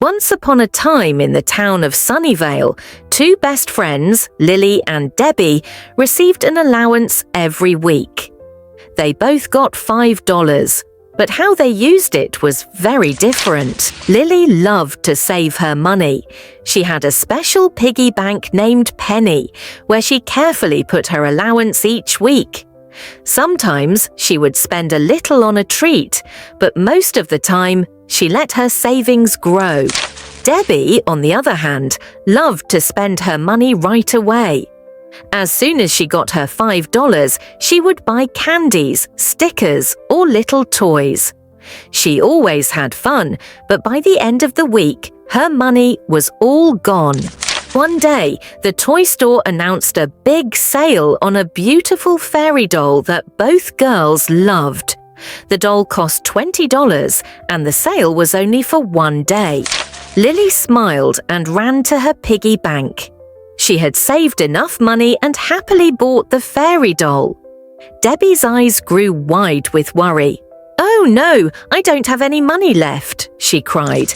Once upon a time in the town of Sunnyvale, two best friends, Lily and Debbie, received an allowance every week. They both got $5, but how they used it was very different. Lily loved to save her money. She had a special piggy bank named Penny, where she carefully put her allowance each week. Sometimes she would spend a little on a treat, but most of the time she let her savings grow. Debbie, on the other hand, loved to spend her money right away. As soon as she got her $5, she would buy candies, stickers, or little toys. She always had fun, but by the end of the week, her money was all gone. One day, the toy store announced a big sale on a beautiful fairy doll that both girls loved. The doll cost $20 and the sale was only for one day. Lily smiled and ran to her piggy bank. She had saved enough money and happily bought the fairy doll. Debbie's eyes grew wide with worry. "Oh no, I don't have any money left," she cried.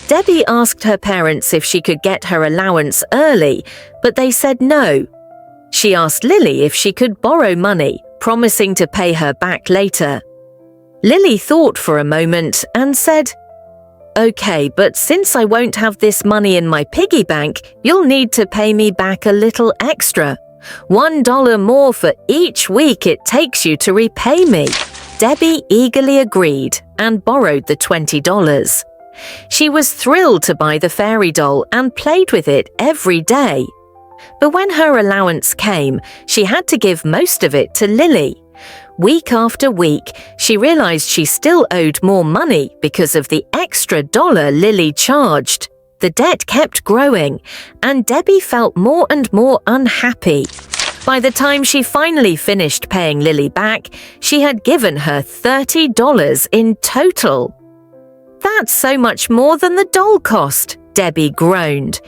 Debbie asked her parents if she could get her allowance early, but they said no. She asked Lily if she could borrow money, promising to pay her back later. Lily thought for a moment and said, "Okay, but since I won't have this money in my piggy bank, you'll need to pay me back a little extra. $1 more for each week it takes you to repay me." Debbie eagerly agreed and borrowed the $20. She was thrilled to buy the fairy doll and played with it every day. But when her allowance came, she had to give most of it to Lily. Week after week, she realized she still owed more money because of the extra dollar Lily charged. The debt kept growing, and Debbie felt more and more unhappy. By the time she finally finished paying Lily back, she had given her $30 in total. "That's so much more than the doll cost," Debbie groaned.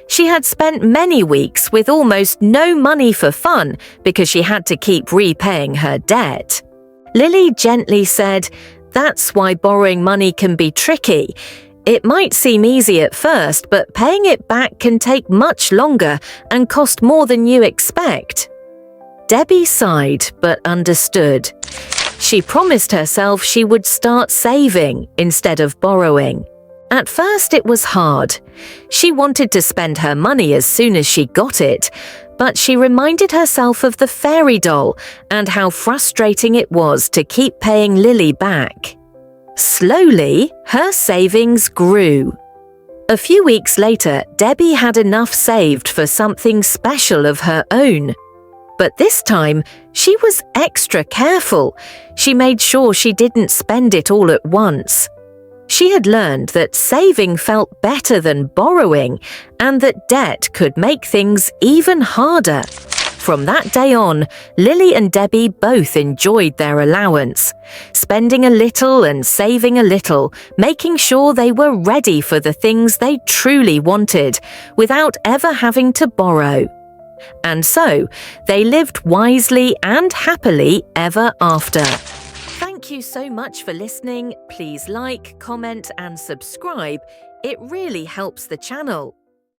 She had spent many weeks with almost no money for fun because she had to keep repaying her debt. Lily gently said, "That's why borrowing money can be tricky. It might seem easy at first, but paying it back can take much longer and cost more than you expect." Debbie sighed but understood. She promised herself she would start saving instead of borrowing. At first it was hard. She wanted to spend her money as soon as she got it, but she reminded herself of the fairy doll and how frustrating it was to keep paying Lily back. Slowly, her savings grew. A few weeks later, Debbie had enough saved for something special of her own. But this time, she was extra careful. She made sure she didn't spend it all at once. She had learned that saving felt better than borrowing and that debt could make things even harder. From that day on, Lily and Debbie both enjoyed their allowance, spending a little and saving a little, making sure they were ready for the things they truly wanted without ever having to borrow. And so, they lived wisely and happily ever after. Thank you so much for listening. Please like, comment, and subscribe. It really helps the channel.